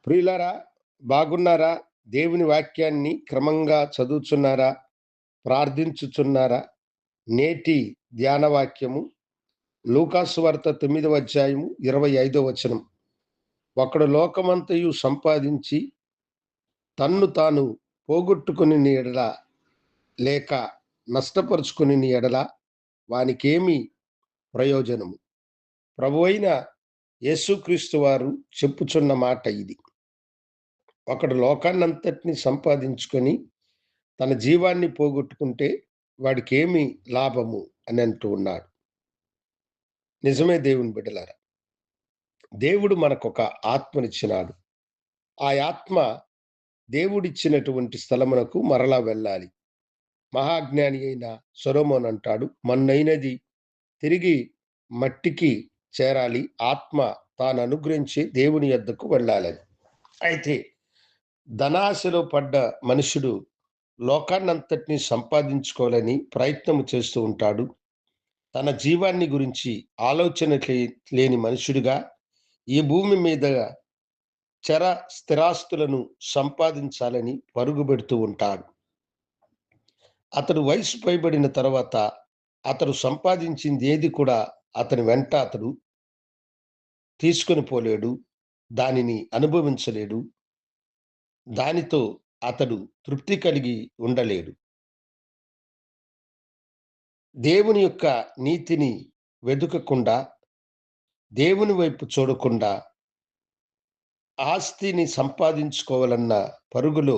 ప్రియులారా, బాగున్నారా? దేవుని వాక్యాన్ని క్రమంగా చదువుచున్నారా? ప్రార్థించుచున్నారా? నేటి ధ్యాన వాక్యము లూకాసు వార్త 9వ అధ్యాయము 25వ వచనం. ఒకడు లోకమంతయు సంపాదించి తన్ను తాను పోగొట్టుకొనిన ఎడల లేక నష్టపరుచుకొనిన ఎడల వానికేమి ప్రయోజనము? ప్రభువైన యేసుక్రీస్తు వారు చెప్పుచున్న మాట ఇది. ఒకడు లోకాన్నంతటిని సంపాదించుకొని తన జీవాన్ని పోగొట్టుకుంటే వాడికేమి లాభము అని అంటూ ఉన్నాడు. నిజమే దేవుని బిడ్డలారా. దేవుడు మనకొక ఆత్మనిచ్చినాడు. ఆ ఆత్మ దేవుడిచ్చినటువంటి స్థలమునకు మరలా వెళ్ళాలి. మహాజ్ఞాని అయిన సొలొమోను అంటాడు, మన్నైనది తిరిగి మట్టికి చేరాలి, ఆత్మ తాను అనుగ్రహించి దేవుని యొద్దకు వెళ్ళాలని. అయితే ధనాశలో పడ్డ మనుషుడు లోకాన్నంతటినీ సంపాదించుకోవాలని ప్రయత్నం చేస్తూ ఉంటాడు. తన జీవాన్ని గురించి ఆలోచన లేని మనుషుడిగా ఈ భూమి మీద చర స్థిరాస్తులను సంపాదించాలని పరుగుపెడుతూ ఉంటాడు. అతడు వయసు పైబడిన తర్వాత అతడు సంపాదించింది ఏది కూడా అతని వెంట అతడు తీసుకొని పోలేడు, దానిని అనుభవించలేడు, దానితో అతడు తృప్తి కలిగి ఉండలేడు. దేవుని యొక్క నీతిని వెదుకకుండా, దేవుని వైపు చూడకుండా ఆస్తిని సంపాదించుకోవాలన్న పరుగులో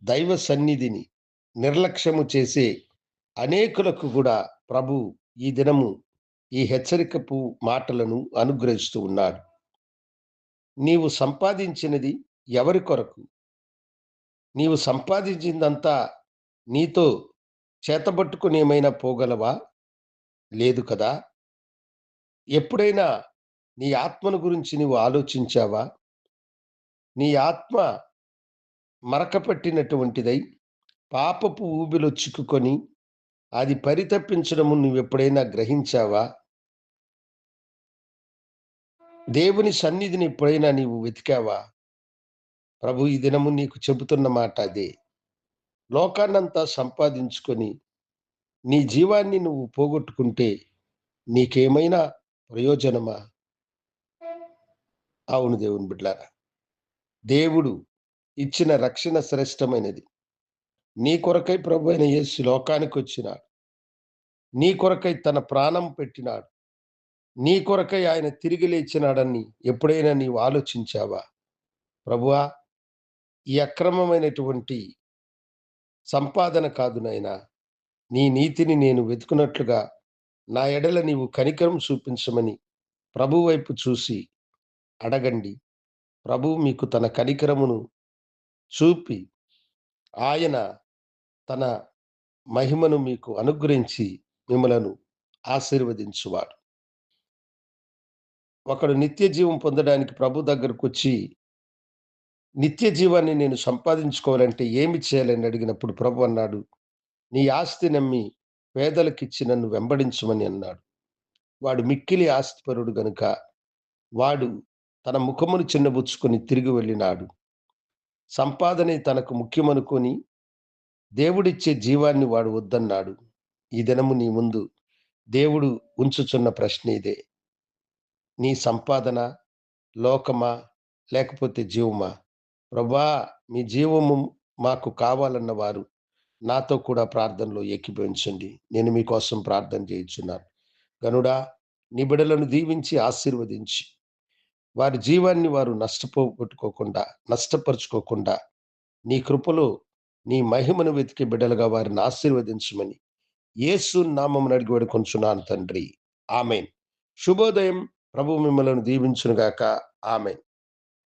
దైవ సన్నిధిని నిర్లక్ష్యము చేసే అనేకులకు కూడా ప్రభు ఈ దినము ఈ హెచ్చరికపు మాటలను అనుగ్రహిస్తూ ఉన్నాడు. నీవు సంపాదించినది ఎవరి కొరకు? నీవు సంపాదించిందంతా నీతో చేతబట్టుకుని ఏమైనా పోగలవా? లేదు కదా. ఎప్పుడైనా నీ ఆత్మను గురించి నీవు ఆలోచించావా? నీ ఆత్మ మరకపట్టినటువంటిదై పాపపు ఊబిలో చిక్కుకొని అది పరితపించడము నువ్వెప్పుడైనా గ్రహించావా? దేవుని సన్నిధిని ఎప్పుడైనా నీవు వెతికావా? ప్రభు ఈ దినము నీకు చెబుతున్న మాట అదే. లోకాన్నంతా సంపాదించుకొని నీ జీవాన్ని నువ్వు పోగొట్టుకుంటే నీకేమైనా ప్రయోజనమా? అవును దేవుని బిడ్డలారా. దేవుడు ఇచ్చిన రక్షణ శ్రేష్టమైనది. నీ కొరకై ప్రభు అయిన యేసు లోకానికి వచ్చినాడు. నీ కొరకై తన ప్రాణం పెట్టినాడు. నీ కొరకై ఆయన తిరిగి లేచినాడని ఎప్పుడైనా నీవు ఆలోచించావా? ప్రభువా, ఈ అక్రమమైనటువంటి సంపాదన కాదు నాయనా, నీ నీతిని నేను వెతుకున్నట్లుగా నా ఎడల నీవు కనికరం చూపించమని ప్రభు వైపు చూసి అడగండి. ప్రభువు మీకు తన కనికరమును చూపి ఆయన తన మహిమను మీకు అనుగ్రహించి మిమ్మలను ఆశీర్వదించువాడు. ఒకడు నిత్య జీవం పొందడానికి ప్రభు దగ్గరకు వచ్చి నిత్య జీవాన్ని నేను సంపాదించుకోవాలంటే ఏమి చేయాలని అడిగినప్పుడు ప్రభు అన్నాడు, నీ ఆస్తి నమ్మి పేదలకిచ్చి నన్ను వెంబడించమని అన్నాడు. వాడు మిక్కిలి ఆస్తిపరుడు గనుక వాడు తన ముఖమును చిన్నబుచ్చుకొని తిరిగి వెళ్ళినాడు. సంపాదనే తనకు ముఖ్యమనుకొని దేవుడిచ్చే జీవాన్ని వాడు వద్దన్నాడు. ఈ దినము నీ ముందు దేవుడు ఉంచుచున్న ప్రశ్న ఇదే. నీ సంపాదన లోకమా లేకపోతే జీవమా? ప్రభువా, మీ జీవము మాకు కావాలన్న వారు నాతో కూడా ప్రార్థనలో ఏకీభవించండి. నేను మీకోసం ప్రార్థన చేయుచున్నాను. గనుడా, నీ బిడ్డలను దీవించి ఆశీర్వదించి వారి జీవాన్ని వారు నష్టపరుచుకోకుండా నీ కృపలో నీ మహిమను వెతికే బిడ్డలుగా వారిని ఆశీర్వదించమని యేసు నామమున అడిగి వేడుకొనుచున్నాను తండ్రి. ఆమేన్. శుభోదయం. ప్రభు మిమ్మలను దీవించునుగాక. ఆమేన్.